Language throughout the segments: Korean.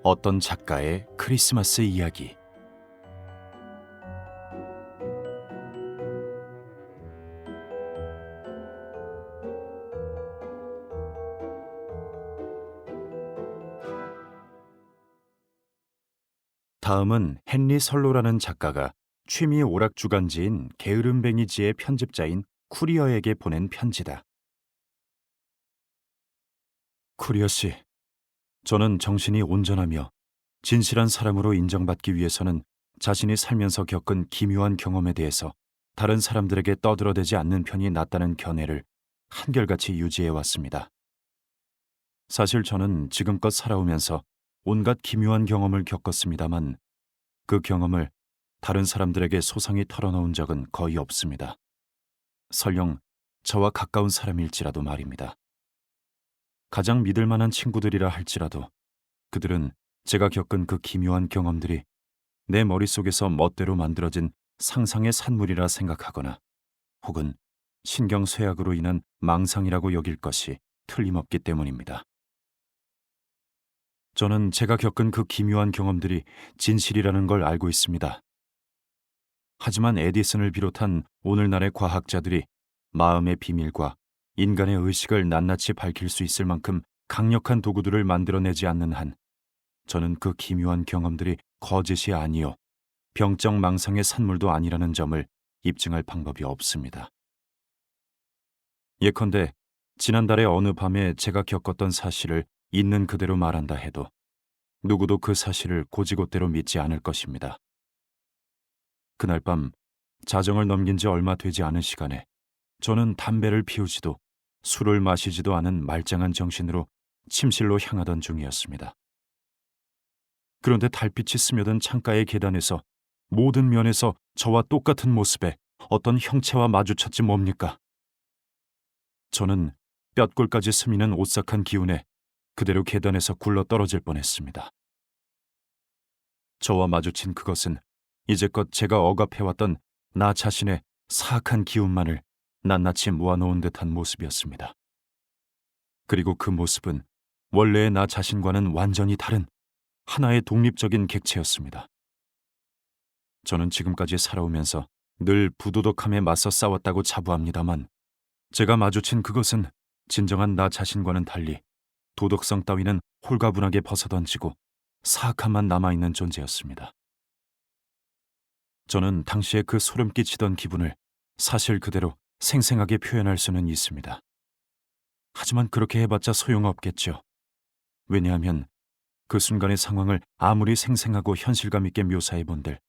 어떤 작가의 크리스마스 이야기. 다음은 헨리 설로라는 작가가 취미 오락 주간지인 게으름뱅이지의 편집자인 쿠리어에게 보낸 편지다. 쿠리어 씨, 저는 정신이 온전하며 진실한 사람으로 인정받기 위해서는 자신이 살면서 겪은 기묘한 경험에 대해서 다른 사람들에게 떠들어대지 않는 편이 낫다는 견해를 한결같이 유지해 왔습니다. 사실 저는 지금껏 살아오면서 온갖 기묘한 경험을 겪었습니다만 그 경험을 다른 사람들에게 소상히 털어놓은 적은 거의 없습니다. 설령 저와 가까운 사람일지라도 말입니다. 가장 믿을 만한 친구들이라 할지라도 그들은 제가 겪은 그 기묘한 경험들이 내 머릿속에서 멋대로 만들어진 상상의 산물이라 생각하거나 혹은 신경쇠약으로 인한 망상이라고 여길 것이 틀림없기 때문입니다. 저는 제가 겪은 그 기묘한 경험들이 진실이라는 걸 알고 있습니다. 하지만 에디슨을 비롯한 오늘날의 과학자들이 마음의 비밀과 인간의 의식을 낱낱이 밝힐 수 있을 만큼 강력한 도구들을 만들어내지 않는 한 저는 그 기묘한 경험들이 거짓이 아니요 병적 망상의 산물도 아니라는 점을 입증할 방법이 없습니다. 예컨대 지난달의 어느 밤에 제가 겪었던 사실을 있는 그대로 말한다 해도 누구도 그 사실을 곧이곧대로 믿지 않을 것입니다. 그날 밤 자정을 넘긴 지 얼마 되지 않은 시간에 저는 담배를 피우지도 술을 마시지도 않은 말짱한 정신으로 침실로 향하던 중이었습니다. 그런데 달빛이 스며든 창가의 계단에서 모든 면에서 저와 똑같은 모습의 어떤 형체와 마주쳤지 뭡니까? 저는 뼛골까지 스미는 오싹한 기운에 그대로 계단에서 굴러 떨어질 뻔했습니다. 저와 마주친 그것은 이제껏 제가 억압해왔던 나 자신의 사악한 기운만을 낱낱이 모아놓은 듯한 모습이었습니다. 그리고 그 모습은 원래의 나 자신과는 완전히 다른 하나의 독립적인 객체였습니다. 저는 지금까지 살아오면서 늘 부도덕함에 맞서 싸웠다고 자부합니다만 제가 마주친 그것은 진정한 나 자신과는 달리 도덕성 따위는 홀가분하게 벗어던지고 사악함만 남아있는 존재였습니다. 저는 당시에 그 소름 끼치던 기분을 사실 그대로 생생하게 표현할 수는 있습니다. 하지만 그렇게 해봤자 소용없겠죠. 왜냐하면 그 순간의 상황을 아무리 생생하고 현실감 있게 묘사해본들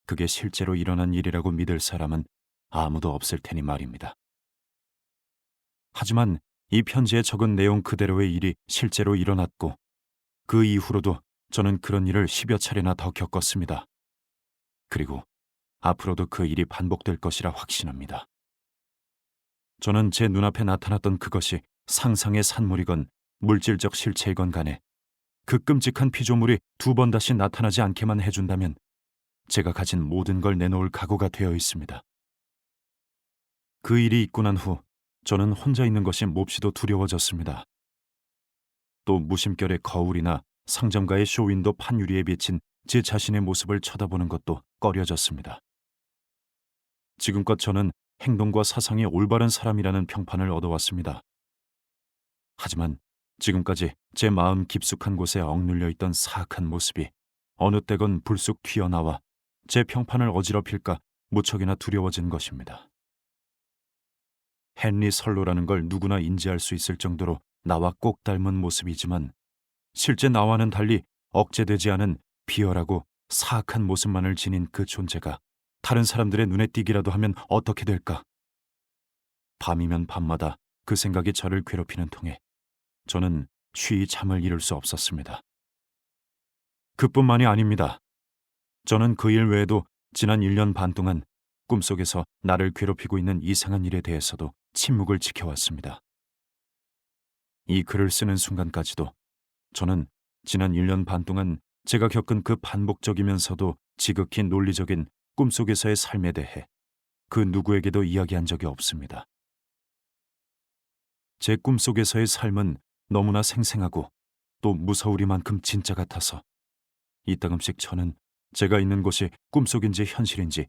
그게 실제로 일어난 일이라고 믿을 사람은 아무도 없을 테니 말입니다. 하지만 이 편지에 적은 내용 그대로의 일이 실제로 일어났고 그 이후로도 저는 그런 일을 10여 차례나 더 겪었습니다. 그리고 앞으로도 그 일이 반복될 것이라 확신합니다. 저는 제 눈앞에 나타났던 그것이 상상의 산물이건 물질적 실체이건 간에 그 끔찍한 피조물이 두 번 다시 나타나지 않게만 해준다면 제가 가진 모든 걸 내놓을 각오가 되어 있습니다. 그 일이 있고 난 후 저는 혼자 있는 것이 몹시도 두려워졌습니다. 또 무심결에 거울이나 상점가의 쇼윈도 판유리에 비친 제 자신의 모습을 쳐다보는 것도 꺼려졌습니다. 지금껏 저는 행동과 사상이 올바른 사람이라는 평판을 얻어왔습니다. 하지만 지금까지 제 마음 깊숙한 곳에 억눌려 있던 사악한 모습이 어느 때건 불쑥 튀어나와 제 평판을 어지럽힐까 무척이나 두려워진 것입니다. 헨리 설로라는 걸 누구나 인지할 수 있을 정도로 나와 꼭 닮은 모습이지만 실제 나와는 달리 억제되지 않은 비열하고 사악한 모습만을 지닌 그 존재가 다른 사람들의 눈에 띄기라도 하면 어떻게 될까? 밤이면 밤마다 그 생각이 저를 괴롭히는 통에 저는 쉬이 잠을 이룰 수 없었습니다. 그뿐만이 아닙니다. 저는 그 일 외에도 지난 1년 반 동안 꿈속에서 나를 괴롭히고 있는 이상한 일에 대해서도 침묵을 지켜왔습니다. 이 글을 쓰는 순간까지도 저는 지난 1년 반 동안 제가 겪은 그 반복적이면서도 지극히 논리적인 꿈속에서의 삶에 대해 그 누구에게도 이야기한 적이 없습니다. 제 꿈속에서의 삶은 너무나 생생하고 또 무서우리만큼 진짜 같아서 이따금씩 저는 제가 있는 곳이 꿈속인지 현실인지